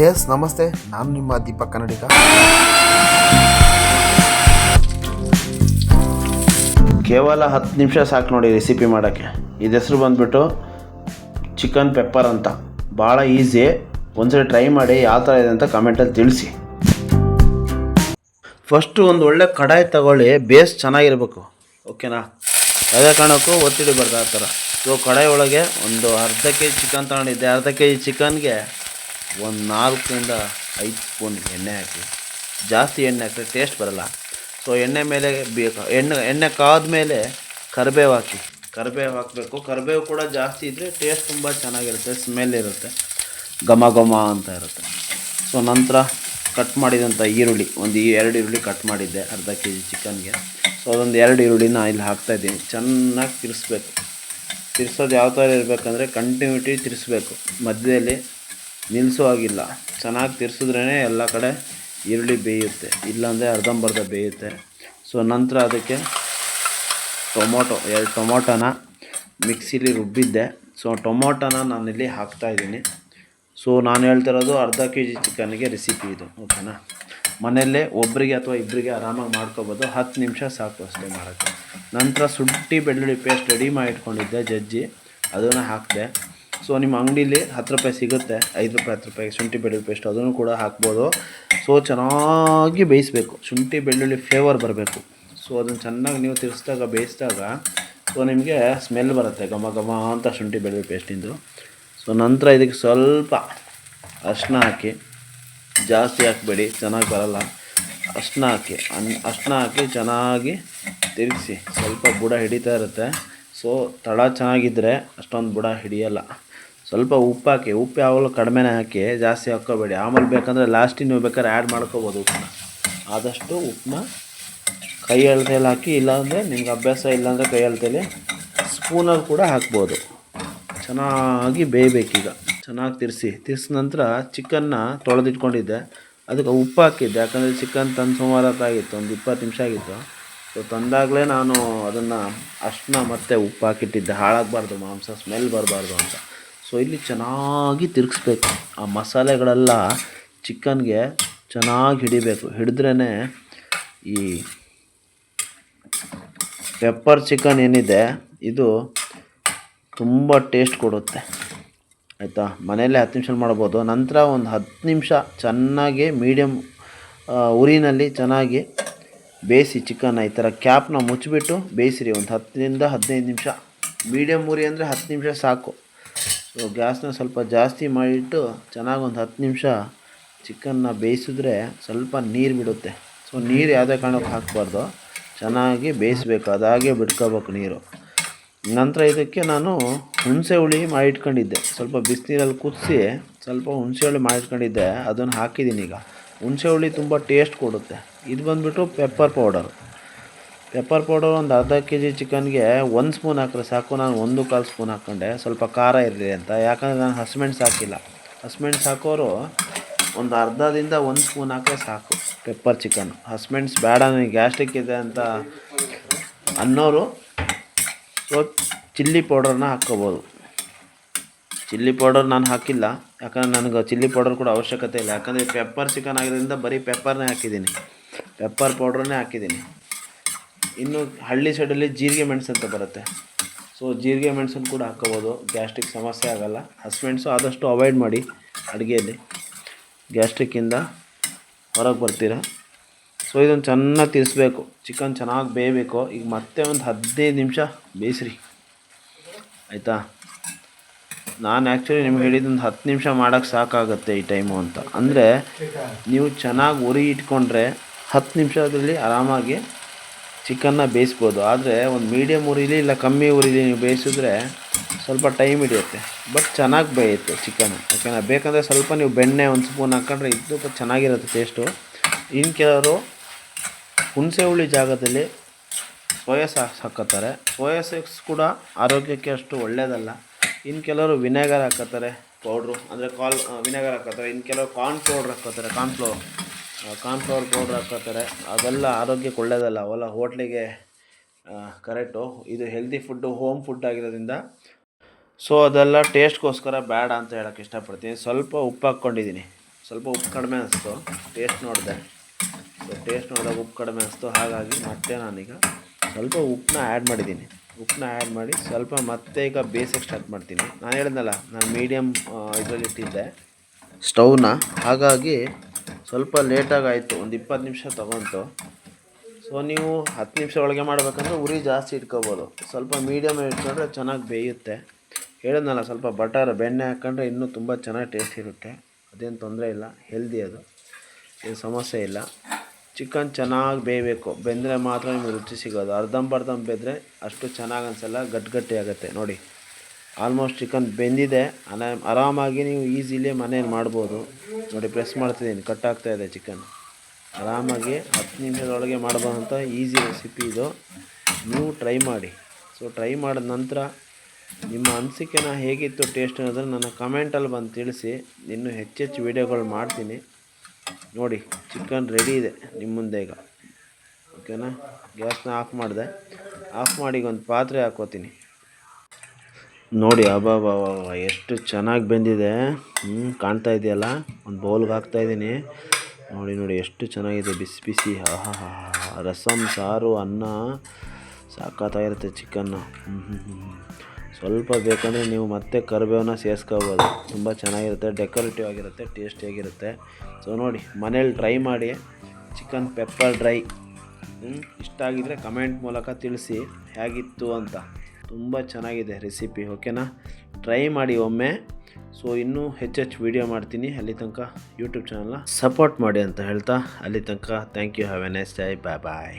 S ನಮಸ್ತೆ, ನಾನು ನಿಮ್ಮ ದೀಪಕ್ ಕನ್ನಡಿಗ. ಕೇವಲ 10 ನಿಮಿಷ ಸಾಕು ನೋಡಿ ರೆಸಿಪಿ ಮಾಡೋಕ್ಕೆ. ಇದು ಹೆಸರು ಬಂದುಬಿಟ್ಟು ಚಿಕನ್ ಪೆಪ್ಪರ್ ಅಂತ. ಭಾಳ ಈಸಿ. ಒಂದ್ಸರಿ ಟ್ರೈ ಮಾಡಿ ಯಾವ ಥರ ಇದೆ ಅಂತ ಕಮೆಂಟಲ್ಲಿ ತಿಳಿಸಿ. ಫಸ್ಟು ಒಂದು ಒಳ್ಳೆ ಕಡಾಯಿ ತಗೊಳ್ಳಿ, ಬೇಸ್ ಚೆನ್ನಾಗಿರ್ಬೇಕು, ಓಕೆನಾ? ಯಾವುದೇ ಕಾರಣಕ್ಕೂ ಒತ್ತಿಡಬಾರ್ದು ಆ ಥರ. ಸೊ ಕಡಾಯಿ ಒಳಗೆ ಒಂದು ಅರ್ಧ ಕೆ ಜಿ ಚಿಕನ್ ತಗೊಂಡಿದ್ದೆ. ಅರ್ಧ ಕೆ ಜಿ ಚಿಕನ್ಗೆ ಒಂದು 4ರಿಂದ 5 ಸ್ಪೂನ್ ಎಣ್ಣೆ ಹಾಕಿ. ಜಾಸ್ತಿ ಎಣ್ಣೆ ಹಾಕಿದ್ರೆ ಟೇಸ್ಟ್ ಬರೋಲ್ಲ. ಸೊ ಎಣ್ಣೆ ಮೇಲೆ ಬೇಕು. ಎಣ್ಣೆ ಕಾದ್ಮೇಲೆ ಕರಿಬೇವು ಹಾಕಿ. ಕರಿಬೇವು ಹಾಕಬೇಕು. ಕರಿಬೇವು ಕೂಡ ಜಾಸ್ತಿ ಇದ್ದರೆ ಟೇಸ್ಟ್ ತುಂಬ ಚೆನ್ನಾಗಿರುತ್ತೆ, ಸ್ಮೆಲ್ ಇರುತ್ತೆ, ಘಮ ಘಮ ಅಂತ ಇರುತ್ತೆ. ಸೊ ನಂತರ ಕಟ್ ಮಾಡಿದಂಥ ಈರುಳ್ಳಿ, ಒಂದು 2 ಈರುಳ್ಳಿ ಕಟ್ ಮಾಡಿದ್ದೆ ಅರ್ಧ ಕೆ ಜಿ ಚಿಕನ್ಗೆ. ಸೊ ಅದೊಂದು 2 ಈರುಳ್ಳಿನ ಇಲ್ಲಿ ಹಾಕ್ತಾಯಿದ್ದೀನಿ. ಚೆನ್ನಾಗಿ ತಿರ್ಸ್ಬೇಕು. ತಿರ್ಸೋದು ಯಾವ ಥರ ಇರಬೇಕಂದ್ರೆ ಕಂಟಿನ್ಯೂಟಿ ತಿರ್ಸ್ಬೇಕು, ಮಧ್ಯದಲ್ಲಿ ನಿಲ್ಲಿಸೋ ಆಗಿಲ್ಲ. ಚೆನ್ನಾಗಿ ತಿರ್ಸಿದ್ರೇ ಎಲ್ಲ ಕಡೆ ಈರುಳ್ಳಿ ಬೇಯುತ್ತೆ, ಇಲ್ಲಾಂದರೆ ಅರ್ಧಂಬರ್ಧ ಬೇಯುತ್ತೆ. ಸೊ ನಂತರ ಅದಕ್ಕೆ ಟೊಮೊಟೊ 2 ಟೊಮೊಟೊನ ಮಿಕ್ಸಿಲಿ ರುಬ್ಬಿದ್ದೆ. ಸೊ ಟೊಮೊಟೊನ ನಾನಿಲ್ಲಿ ಹಾಕ್ತಾಯಿದ್ದೀನಿ. ಸೊ ನಾನು ಹೇಳ್ತಿರೋದು ಅರ್ಧ ಕೆ ಜಿ ಚಿಕನ್ಗೆ ರೆಸಿಪಿ ಇದು, ಓಕೆನಾ? ಮನೆಯಲ್ಲೇ ಒಬ್ಬರಿಗೆ ಅಥವಾ ಇಬ್ಬರಿಗೆ ಆರಾಮಾಗಿ ಮಾಡ್ಕೊಬೋದು. 10 ನಿಮಿಷ ಸಾಕು ಅಷ್ಟೇ ಮಾಡೋಕ್ಕೆ. ನಂತರ ಶುಂಠಿ ಬೆಳ್ಳುಳ್ಳಿ ಪೇಸ್ಟ್ ರೆಡಿ ಮಾಡಿ ಇಟ್ಕೊಂಡಿದ್ದೆ ಜಜ್ಜಿ, ಅದನ್ನು ಹಾಕಿದೆ. ಸೊ ನಿಮ್ಮ ಅಂಗಡೀಲಿ 10 ರೂಪಾಯಿ ಸಿಗುತ್ತೆ, 5 ರೂಪಾಯಿ 10 ರೂಪಾಯಿ ಶುಂಠಿ ಬೆಳ್ಳುಳ್ಳಿ ಪೇಸ್ಟ್, ಅದನ್ನು ಕೂಡ ಹಾಕ್ಬೋದು. ಸೊ ಚೆನ್ನಾಗಿ ಬೇಯಿಸಬೇಕು, ಶುಂಠಿ ಬೆಳ್ಳುಳ್ಳಿ ಫ್ಲೇವರ್ ಬರಬೇಕು. ಸೊ ಅದನ್ನು ಚೆನ್ನಾಗಿ ನೀವು ತಿರ್ಸಿದಾಗ ಬೇಯಿಸಿದಾಗ ಸೊ ನಿಮಗೆ ಸ್ಮೆಲ್ ಬರುತ್ತೆ, ಘಮ ಘಮ ಅಂತ ಶುಂಠಿ ಬೆಳ್ಳುಳ್ಳಿ ಪೇಸ್ಟಿಂದು. ಸೊ ನಂತರ ಇದಕ್ಕೆ ಸ್ವಲ್ಪ ಅರಿಶಿನ ಹಾಕಿ, ಜಾಸ್ತಿ ಹಾಕಬೇಡಿ, ಚೆನ್ನಾಗಿ ಬರೋಲ್ಲ. ಅರಿಶಿನ ಹಾಕಿ ಚೆನ್ನಾಗಿ ತಿರುಗಿಸಿ. ಸ್ವಲ್ಪ ಬುಡ ಹಿಡಿತಾ ಇರುತ್ತೆ. ಸೊ ತಳ ಚೆನ್ನಾಗಿದ್ದರೆ ಅಷ್ಟೊಂದು ಬುಡ ಹಿಡಿಯಲ್ಲ. ಸ್ವಲ್ಪ ಉಪ್ಪು ಹಾಕಿ. ಉಪ್ಪು ಯಾವಾಗಲೂ ಕಡಿಮೆನೇ ಹಾಕಿ, ಜಾಸ್ತಿ ಹಾಕ್ಕೋಬೇಡಿ. ಆಮೇಲೆ ಬೇಕಂದರೆ ಲಾಸ್ಟಿಗೆ ನೀವು ಬೇಕಾದ್ರೆ ಆ್ಯಡ್ ಮಾಡ್ಕೋಬೋದು ಉಪ್ಪನ್ನ. ಆದಷ್ಟು ಉಪ್ಪನ್ನ ಕೈ ಅಳತೆಯಲ್ಲಿ ಹಾಕಿ, ಇಲ್ಲಾಂದರೆ ನಿಮ್ಗೆ ಅಭ್ಯಾಸ ಇಲ್ಲಾಂದರೆ ಕೈ ಅಳತೆಯಲ್ಲಿ ಸ್ಪೂನಲ್ಲಿ ಕೂಡ ಹಾಕ್ಬೋದು. ಚೆನ್ನಾಗಿ ಬೇಯಬೇಕೀಗ. ಚೆನ್ನಾಗಿ ತಿರ್ಸಿದ ನಂತರ ಚಿಕನ್ನ ತೊಳೆದಿಟ್ಕೊಂಡಿದ್ದೆ, ಅದಕ್ಕೆ ಉಪ್ಪು ಹಾಕಿದ್ದೆ. ಯಾಕಂದರೆ ಚಿಕನ್ ತಂದು ಸುಮಾರು ಹೊತ್ತಾಗಿತ್ತು, ಒಂದು 20 ನಿಮಿಷ ಆಗಿತ್ತು. ಸೊ ತಂದಾಗಲೇ ನಾನು ಅದನ್ನು ಅರಿಶಿನ ಮತ್ತು ಉಪ್ಪು ಹಾಕಿಟ್ಟಿದ್ದೆ, ಹಾಳಾಗಬಾರ್ದು, ಮಾಂಸ ಸ್ಮೆಲ್ ಬರಬಾರ್ದು ಅಂತ. ಸೊ ಇಲ್ಲಿ ಚೆನ್ನಾಗಿ ತಿರುಗಿಸ್ಬೇಕು. ಆ ಮಸಾಲೆಗಳೆಲ್ಲ ಚಿಕನ್ಗೆ ಚೆನ್ನಾಗಿ ಹಿಡಿಬೇಕು. ಹಿಡಿದ್ರೇ ಈ ಪೆಪ್ಪರ್ ಚಿಕನ್ ಏನಿದೆ ಇದು ತುಂಬ ಟೇಸ್ಟ್ ಕೊಡುತ್ತೆ, ಆಯಿತಾ? ಮನೆಯಲ್ಲೇ 10 ನಿಮಿಷ ಮಾಡ್ಬೋದು. ನಂತರ ಒಂದು 10 ನಿಮಿಷ ಚೆನ್ನಾಗಿ ಮೀಡಿಯಮ್ ಉರಿನಲ್ಲಿ ಚೆನ್ನಾಗಿ ಬೇಯಿಸಿ. ಚಿಕನ್ನ ಈ ಥರ ಕ್ಯಾಪ್ನ ಮುಚ್ಚಿಬಿಟ್ಟು ಬೇಯಿಸಿರಿ ಒಂದು 10ರಿಂದ 15 ನಿಮಿಷ. ಮೀಡಿಯಮ್ ಉರಿ ಅಂದರೆ 10 ನಿಮಿಷ ಸಾಕು. ಸೊ ಗ್ಯಾಸ್ನ ಸ್ವಲ್ಪ ಜಾಸ್ತಿ ಮಾಡಿಟ್ಟು ಚೆನ್ನಾಗಿ ಒಂದು 10 ನಿಮಿಷ ಚಿಕನ್ನ ಬೇಯಿಸಿದ್ರೆ ಸ್ವಲ್ಪ ನೀರು ಬಿಡುತ್ತೆ. ಸೊ ನೀರು ಯಾವುದೇ ಕಾರಣಕ್ಕೆ ಹಾಕಬಾರ್ದು, ಚೆನ್ನಾಗಿ ಬೇಯಿಸ್ಬೇಕು, ಅದಾಗೆ ಬಿಟ್ಕೋಬೇಕು ನೀರು. ನಂತರ ಇದಕ್ಕೆ ನಾನು ಹುಣಸೆ ಹುಳಿ ಮಾಡಿಟ್ಕೊಂಡಿದ್ದೆ, ಸ್ವಲ್ಪ ಬಿಸಿನೀರಲ್ಲಿ ಕುದಿಸಿ ಸ್ವಲ್ಪ ಹುಣಸೆ ಹುಳಿ ಮಾಡಿಟ್ಕೊಂಡಿದ್ದೆ, ಅದನ್ನು ಹಾಕಿದ್ದೀನಿ ಈಗ. ಹುಣಸೆ ಹುಳಿ ತುಂಬ ಟೇಸ್ಟ್ ಕೊಡುತ್ತೆ. ಇದು ಬಂದುಬಿಟ್ಟು ಪೆಪ್ಪರ್ ಪೌಡರ್ ಒಂದು ಅರ್ಧ ಕೆ ಜಿ ಚಿಕನ್ಗೆ 1 ಸ್ಪೂನ್ ಹಾಕಿದ್ರೆ ಸಾಕು. ನಾನು 1.25 ಸ್ಪೂನ್ ಹಾಕ್ಕೊಂಡೆ, ಸ್ವಲ್ಪ ಖಾರ ಇರಲಿ ಅಂತ. ಯಾಕಂದರೆ ನಾನು ಹಸಿಮೆಣ್ಸು ಹಾಕಿಲ್ಲ. ಹಸಿಮೆಣ್ಸು ಹಾಕೋರು ಒಂದು ಅರ್ಧದಿಂದ 1 ಸ್ಪೂನ್ ಹಾಕಿದ್ರೆ ಸಾಕು ಪೆಪ್ಪರ್ ಚಿಕನ್ನು. ಹಸಿಮೆಣ್ಸು ಬೇಡ, ನನಗೆ ಗ್ಯಾಸ್ಟ್ರಿಕ್ ಇದೆ ಅಂತ ಅನ್ನೋರು ಸೊ ಚಿಲ್ಲಿ ಪೌಡರ್ನ ಹಾಕ್ಕೋಬೋದು. ಚಿಲ್ಲಿ ಪೌಡರ್ ನಾನು ಹಾಕಿಲ್ಲ, ಯಾಕಂದರೆ ನನಗೆ ಚಿಲ್ಲಿ ಪೌಡರ್ ಕೂಡ ಅವಶ್ಯಕತೆ ಇಲ್ಲ. ಯಾಕಂದರೆ ಪೆಪ್ಪರ್ ಚಿಕನ್ ಆಗಿರೋದ್ರಿಂದ ಬರೀ ಪೆಪ್ಪರ್ನೇ ಹಾಕಿದ್ದೀನಿ, ಪೆಪ್ಪರ್ ಪೌಡ್ರನ್ನೇ ಹಾಕಿದ್ದೀನಿ. ಇನ್ನು ಹಳ್ಳಿ ಸೈಡಲ್ಲಿ ಜೀರಿಗೆ ಮೆಣಸು ಅಂತ ಬರುತ್ತೆ. ಸೊ ಜೀರಿಗೆ ಮೆಣಸನ್ನು ಕೂಡ ಹಾಕ್ಕೋಬೋದು, ಗ್ಯಾಸ್ಟ್ರಿಕ್ ಸಮಸ್ಯೆ ಆಗೋಲ್ಲ. ಹಸಿಮೆಣಸು ಆದಷ್ಟು ಅವಾಯ್ಡ್ ಮಾಡಿ ಅಡುಗೆಯಲ್ಲಿ, ಗ್ಯಾಸ್ಟ್ರಿಕ್ಕಿಂದ ಹೊರಗೆ ಬರ್ತೀರ. ಸೊ ಇದನ್ನು ಚೆನ್ನಾಗಿ ತಿರ್ಸ್ಬೇಕು, ಚಿಕನ್ ಚೆನ್ನಾಗಿ ಬೇಯಬೇಕು. ಈಗ ಮತ್ತೆ ಒಂದು 15 ನಿಮಿಷ ಬೇಯಿಸ್ರಿ, ಆಯಿತಾ? ನಾನು ಆ್ಯಕ್ಚುಲಿ ನಿಮ್ಗೆ ಹೇಳಿದ್ದೊಂದು 10 ನಿಮಿಷ ಮಾಡೋಕ್ಕೆ ಸಾಕಾಗುತ್ತೆ ಈ ಟೈಮು ಅಂತ. ಅಂದರೆ ನೀವು ಚೆನ್ನಾಗಿ ಉರಿ ಇಟ್ಕೊಂಡ್ರೆ 10 ನಿಮಿಷದಲ್ಲಿ ಆರಾಮಾಗಿ ಚಿಕನ್ನ ಬೇಯಿಸ್ಬೋದು. ಆದರೆ ಒಂದು ಮೀಡಿಯಮ್ ಉರಿಲಿ ಇಲ್ಲ ಕಮ್ಮಿ ಉರಿಲಿ ನೀವು ಬೇಯಿಸಿದ್ರೆ ಸ್ವಲ್ಪ ಟೈಮ್ ಹಿಡಿಯುತ್ತೆ, ಬಟ್ ಚೆನ್ನಾಗಿ ಬೇಯುತ್ತೆ ಚಿಕನ್, ಓಕೆನಾ? ಬೇಕಂದರೆ ಸ್ವಲ್ಪ ನೀವು ಬೆಣ್ಣೆ 1 ಸ್ಪೂನ್ ಹಾಕ್ಕೊಂಡ್ರೆ ಇದು ಚೆನ್ನಾಗಿರುತ್ತೆ ಟೇಸ್ಟು. ಇನ್ನು ಕೆಲವರು ಹುಣಸೆ ಹುಳಿ ಜಾಗದಲ್ಲಿ ಸೋಯಾ ಸಾಸ್ ಹಾಕ್ಕೋತಾರೆ. ಸೋಯಾ ಸಾಸ್ ಕೂಡ ಆರೋಗ್ಯಕ್ಕೆ ಅಷ್ಟು ಒಳ್ಳೆಯದಲ್ಲ. ಇನ್ನು ಕೆಲವರು ವಿನೆಗರ್ ಹಾಕ್ಕೋತಾರೆ, ಪೌಡ್ರು ಅಂದರೆ ವಿನೆಗರ್ ಹಾಕ್ಕೋತಾರೆ. ಇನ್ನು ಕೆಲವರು ಕಾರ್ನ್ ಪೌಡ್ರ್ ಹಾಕ್ಕೋತಾರೆ, ಕಾರ್ನ್ಫ್ಲವರ್ ಪೌಡ್ರ್ ಹಾಕ್ಕೋತಾರೆ. ಅದೆಲ್ಲ ಆರೋಗ್ಯಕ್ಕೆ ಒಳ್ಳೆಯದಲ್ಲ, ಅವೆಲ್ಲ ಹೋಟ್ಲಿಗೆ ಕರೆಕ್ಟು. ಇದು ಹೆಲ್ದಿ ಫುಡ್ಡು, ಹೋಮ್ ಫುಡ್ ಆಗಿರೋದ್ರಿಂದ ಸೊ ಅದೆಲ್ಲ ಟೇಸ್ಟ್ಗೋಸ್ಕರ ಬೇಡ ಅಂತ ಹೇಳೋಕ್ಕೆ ಇಷ್ಟಪಡ್ತೀನಿ. ಸ್ವಲ್ಪ ಉಪ್ಪು ಹಾಕ್ಕೊಂಡಿದ್ದೀನಿ, ಸ್ವಲ್ಪ ಉಪ್ಪು ಕಡಿಮೆ ಅನಿಸ್ತು. ಟೇಸ್ಟ್ ನೋಡಿದೆ, ಟೇಸ್ಟ್ ನೋಡಿದಾಗ ಉಪ್ಪು ಕಡಿಮೆ ಅನಿಸ್ತು. ಹಾಗಾಗಿ ಮತ್ತೆ ನಾನೀಗ ಸ್ವಲ್ಪ ಉಪ್ಪನ್ನ ಆ್ಯಡ್ ಮಾಡಿದ್ದೀನಿ. ಉಪ್ಪನ್ನ ಆ್ಯಡ್ ಮಾಡಿ ಸ್ವಲ್ಪ ಮತ್ತೆ ಈಗ ಬೇಯಿಸೋಕ್ಕೆ ಸ್ಟಾರ್ಟ್ ಮಾಡ್ತೀನಿ. ನಾನು ಹೇಳಿದ್ನಲ್ಲ, ನಾನು ಮೀಡಿಯಮ್ ಇದರಲ್ಲಿ ಇಟ್ಟಿದ್ದೆ ಸ್ಟವ್ನ, ಹಾಗಾಗಿ ಸ್ವಲ್ಪ ಲೇಟಾಗಿ ಆಯಿತು. ಒಂದು 20 ನಿಮಿಷ ತೊಗೊಂತು. ಸೊ ನೀವು 10 ನಿಮಿಷ ಒಳಗೆ ಮಾಡಬೇಕಂದ್ರೆ ಉರಿ ಜಾಸ್ತಿ ಇಟ್ಕೋಬೋದು. ಸ್ವಲ್ಪ ಮೀಡಿಯಮ್ ಇಟ್ಕೊಂಡ್ರೆ ಚೆನ್ನಾಗಿ ಬೇಯುತ್ತೆ. ಹೇಳಿದ್ನಲ್ಲ, ಸ್ವಲ್ಪ ಬೆಣ್ಣೆ ಹಾಕ್ಕೊಂಡ್ರೆ ಇನ್ನೂ ತುಂಬ ಚೆನ್ನಾಗಿ ಟೇಸ್ಟ್ ಇರುತ್ತೆ. ಅದೇನು ತೊಂದರೆ ಇಲ್ಲ, ಹೆಲ್ದಿ, ಅದು ಏನು ಸಮಸ್ಯೆ ಇಲ್ಲ. ಚಿಕನ್ ಚೆನ್ನಾಗಿ ಬೇಯಬೇಕು, ಬೆಂದರೆ ಮಾತ್ರ ನಿಮಗೆ ರುಚಿ ಸಿಗೋದು. ಅರ್ಧಂಬರ್ಧ ಬೆಂದರೆ ಅಷ್ಟು ಚೆನ್ನಾಗಿ ಅನಿಸಲ್ಲ, ಗಟ್ಟಿ ಆಗುತ್ತೆ. ನೋಡಿ, ಆಲ್ಮೋಸ್ಟ್ ಚಿಕನ್ ಬೆಂದಿದೆ. ಆರಾಮಾಗಿ ನೀವು ಈಸಿಲಿ ಮನೇಲಿ ಮಾಡ್ಬೋದು. ನೋಡಿ, ಪ್ರೆಸ್ ಮಾಡ್ತಿದ್ದೀನಿ, ಕಟ್ಟಾಗ್ತಾಯಿದೆ ಚಿಕನ್. ಆರಾಮಾಗಿ 10 ನಿಮಿಷದೊಳಗೆ ಮಾಡ್ಬೋದಂಥ ಈಸಿ ರೆಸಿಪಿ ಇದು. ನೀವು ಟ್ರೈ ಮಾಡಿ. ಸೊ ಟ್ರೈ ಮಾಡಿದ ನಂತರ ನಿಮ್ಮ ಅನಿಸಿಕೆನ ಹೇಗಿತ್ತು ಟೇಸ್ಟ್ ಅನ್ನೋದನ್ನು ನನ್ನ ಕಮೆಂಟಲ್ಲಿ ಬಂದು ತಿಳಿಸಿ. ಇನ್ನೂ ಹೆಚ್ಚೆಚ್ಚು ವೀಡಿಯೋಗಳು ಮಾಡ್ತೀನಿ. ನೋಡಿ, ಚಿಕನ್ ರೆಡಿ ಇದೆ ನಿಮ್ಮ ಮುಂದೆ ಈಗ. ಓಕೆನಾ? ಗ್ಯಾಸ್ನ ಆಫ್ ಮಾಡಿದೆ. ಆಫ್ ಮಾಡಿ ಒಂದು ಪಾತ್ರೆ ಹಾಕ್ಕೋತೀನಿ. ನೋಡಿ, ಅಬ್ಬಾ ಎಷ್ಟು ಚೆನ್ನಾಗಿ ಬೆಂದಿದೆ. ಕಾಣ್ತಾ ಇದೆಯಲ್ಲ, ಒಂದು ಬೌಲ್ಗೆ ಹಾಕ್ತಾಯಿದ್ದೀನಿ. ನೋಡಿ ಎಷ್ಟು ಚೆನ್ನಾಗಿದೆ, ಬಿಸಿ ಬಿಸಿ. ಆಹಾ, ರಸಮ್, ಸಾರು, ಅನ್ನ ಸಾಕಾಗಿರುತ್ತೆ ಚಿಕನ್ನು. ಸ್ವಲ್ಪ ಬೇಕಂದರೆ ನೀವು ಮತ್ತೆ ಕರಿಬೇವನ್ನ ಸೇರಿಸ್ಕೋಬೋದು. ತುಂಬ ಚೆನ್ನಾಗಿರುತ್ತೆ, ಡೆಕೋರೇಟಿವ್ ಆಗಿರುತ್ತೆ, ಟೇಸ್ಟಿಯಾಗಿರುತ್ತೆ. ಸೊ ನೋಡಿ, ಮನೇಲಿ ಟ್ರೈ ಮಾಡಿ ಚಿಕನ್ ಪೆಪ್ಪರ್ ಡ್ರೈ. ಇಷ್ಟ ಆಗಿದ್ದರೆ ಕಮೆಂಟ್ ಮೂಲಕ ತಿಳಿಸಿ ಹೇಗಿತ್ತು ಅಂತ. ತುಂಬ ಚೆನ್ನಾಗಿದೆ ರೆಸಿಪಿ. ಓಕೆನಾ? ಟ್ರೈ ಮಾಡಿ ಒಮ್ಮೆ. ಸೊ ಇನ್ನೂ ಹೆಚ್ಚೆಚ್ಚು ವೀಡಿಯೋ ಮಾಡ್ತೀನಿ. ಅಲ್ಲಿ ತನಕ ಯೂಟ್ಯೂಬ್ ಚಾನಲ್ನ ಸಪೋರ್ಟ್ ಮಾಡಿ ಅಂತ ಹೇಳ್ತಾ, ಅಲ್ಲಿ ತನಕ thank you. Have a nice day. Bye.